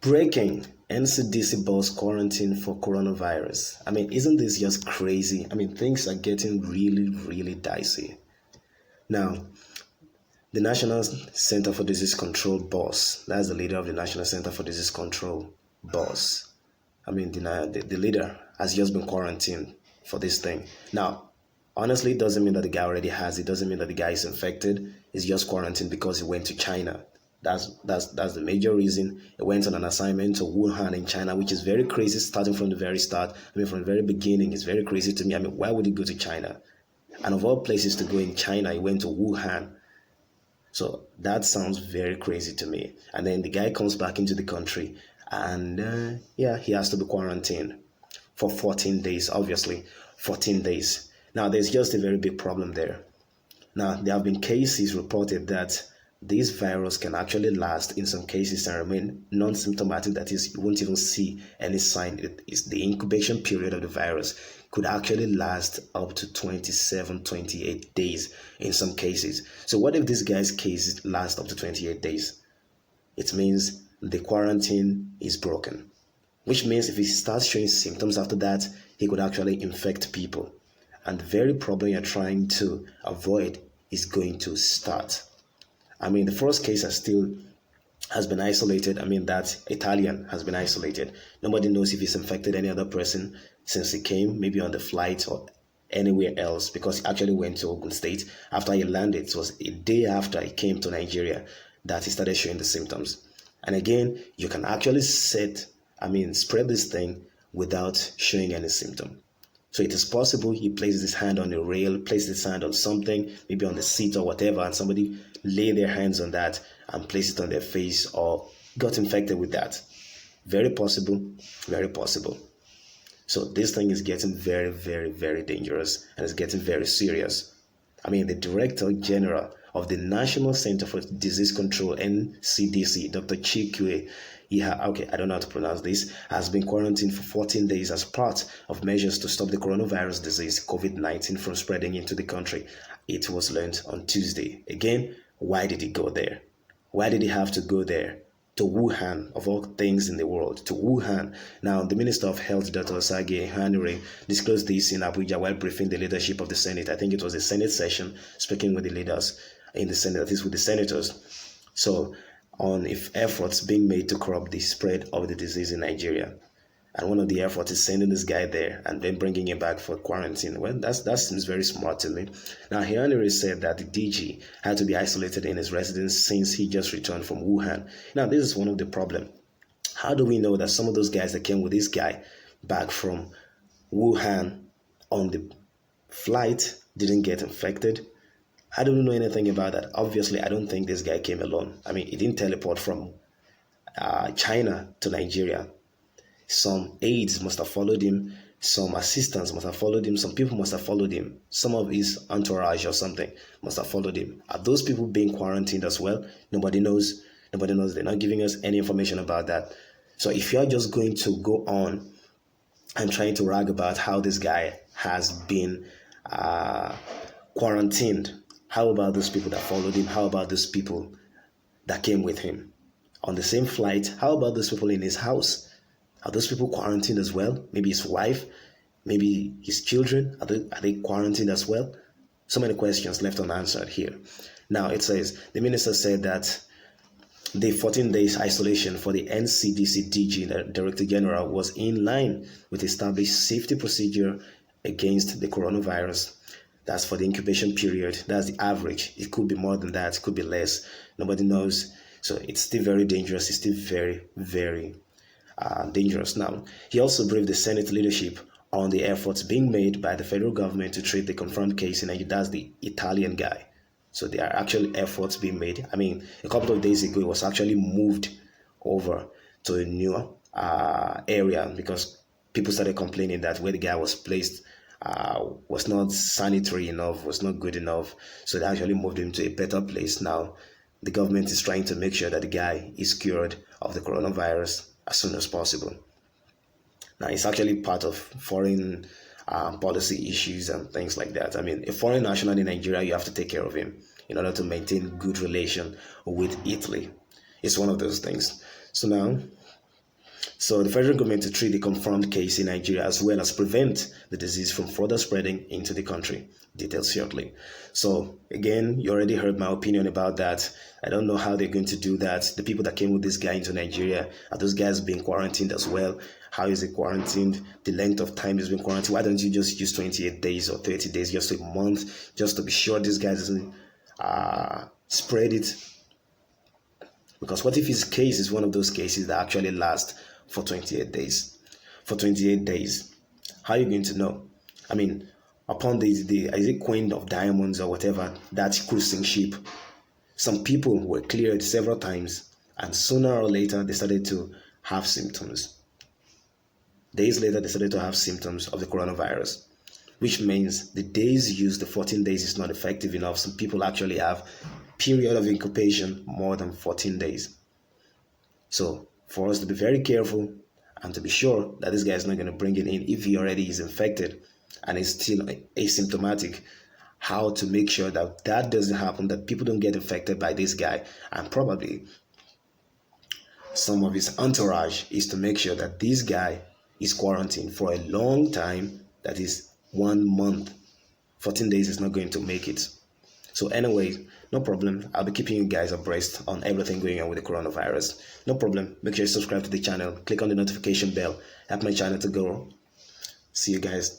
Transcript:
Breaking NCDC boss quarantine for coronavirus. I mean, isn't this just crazy? I mean, things are getting really, really dicey. Now, the National Center for Disease Control boss, that's the leader of the National Center for Disease Control boss. I mean, the leader has just been quarantined for this thing. Now, honestly, it doesn't mean that the guy already has it. Doesn't mean that the guy is infected. He's just quarantined because he went to China. That's the major reason. He went on an assignment to Wuhan in China, which is very crazy. Starting from the very start, I mean, from the very beginning, it's very crazy to me. I mean, why would he go to China? And of all places to go in China, he went to Wuhan. So that sounds very crazy to me. And then the guy comes back into the country, and yeah, he has to be quarantined for 14 days. Obviously, 14 days. Now, there's just a very big problem there. Now, there have been cases reported that this virus can actually last in some cases and remain non-symptomatic. That is, you won't even see any sign. It is the incubation period of the virus could actually last up to 27, 28 days in some cases. So what if this guy's case lasts up to 28 days? It means the quarantine is broken, which means if he starts showing symptoms after that, he could actually infect people. And the very problem you're trying to avoid is going to start. I mean, the first case has been isolated. I mean, that Italian has been isolated. Nobody knows if he's infected any other person since he came, maybe on the flight or anywhere else, because he actually went to Ogun State after he landed. It was a day after he came to Nigeria that he started showing the symptoms. And again, you can actually spread this thing without showing any symptom. So it is possible he places his hand on a rail, places his hand on something, maybe on the seat or whatever, and somebody lay their hands on that and place it on their face or got infected with that. Very possible, very possible. So this thing is getting very, very, very dangerous, and it's getting very serious. I mean, the Director General of the National Center for Disease Control, NCDC, Dr. Chikwe, I don't know how to pronounce this, has been quarantined for 14 days as part of measures to stop the coronavirus disease, COVID-19, from spreading into the country. It was learned on Tuesday. Again, why did he go there? Why did he have to go there? To Wuhan, of all things in the world, to Wuhan. Now, the Minister of Health, Dr. Osage Hanure, disclosed this in Abuja while briefing the leadership of the Senate. I think it was a Senate session, speaking with the leaders in the Senate, that is with the senators. So, on if efforts being made to curb the spread of the disease in Nigeria. And one of the efforts is sending this guy there and then bringing him back for quarantine. Well, that seems very smart to me. Now, Henry said that the DG had to be isolated in his residence since he just returned from Wuhan. Now, this is one of the problems. How do we know that some of those guys that came with this guy back from Wuhan on the flight didn't get infected? I don't know anything about that. Obviously, I don't think this guy came alone. I mean, he didn't teleport from China to Nigeria. Some aides must have followed him. Some assistants must have followed him. Some people must have followed him. Some of his entourage or something must have followed him. Are those people being quarantined as well? Nobody knows. Nobody knows. They're not giving us any information about that. So if you're just going to go on and trying to rag about how this guy has been quarantined, how about those people that followed him? How about those people that came with him on the same flight? How about those people in his house? Are those people quarantined as well? Maybe his wife, maybe his children, are they quarantined as well? So many questions left unanswered here. Now it says, the minister said that the 14 days isolation for the NCDC DG, the Director General, was in line with established safety procedure against the coronavirus. That's for the incubation period. That's the average. It could be more than that. It could be less. Nobody knows. So it's still very dangerous. It's still very, very dangerous. Now, he also briefed the Senate leadership on the efforts being made by the federal government to treat the confirmed case in Nigeria. That's the Italian guy. So there are actually efforts being made. I mean, a couple of days ago, it was actually moved over to a new area because people started complaining that where the guy was placed was not sanitary enough, was not good enough. So they actually moved him to a better place. Now, the government is trying to make sure that the guy is cured of the coronavirus as soon as possible. Now, it's actually part of foreign policy issues and things like that. I mean, a foreign national in Nigeria, you have to take care of him in order to maintain good relation with Italy. It's one of those things. So now, So the federal government to treat the confirmed case in Nigeria as well as prevent the disease from further spreading into the country. Details shortly. So again, you already heard my opinion about that. I don't know how they're going to do that. The people that came with this guy into Nigeria, are those guys being quarantined as well? How is it quarantined? The length of time is being quarantined. Why don't you just use 28 days or 30 days, just a month, just to be sure this guy doesn't spread it? Because what if his case is one of those cases that actually last for 28 days? For 28 days, how are you going to know? I mean, upon the is it Queen of Diamonds or whatever, that cruising ship, some people were cleared several times, and sooner or later they started to have symptoms. Days later, they started to have symptoms of the coronavirus, which means the days used, the 14 days, is not effective enough. Some people actually have period of incubation more than 14 days. So for us to be very careful and to be sure that this guy is not going to bring it in if he already is infected and is still asymptomatic, how to make sure that that doesn't happen, that people don't get infected by this guy, and probably some of his entourage, is to make sure that this guy is quarantined for a long time, that is 1 month. 14 days is not going to make it. So anyway, no problem. I'll be keeping you guys abreast on everything going on with the coronavirus. No problem. Make sure you subscribe to the channel. Click on the notification bell. Help my channel to grow. See you guys.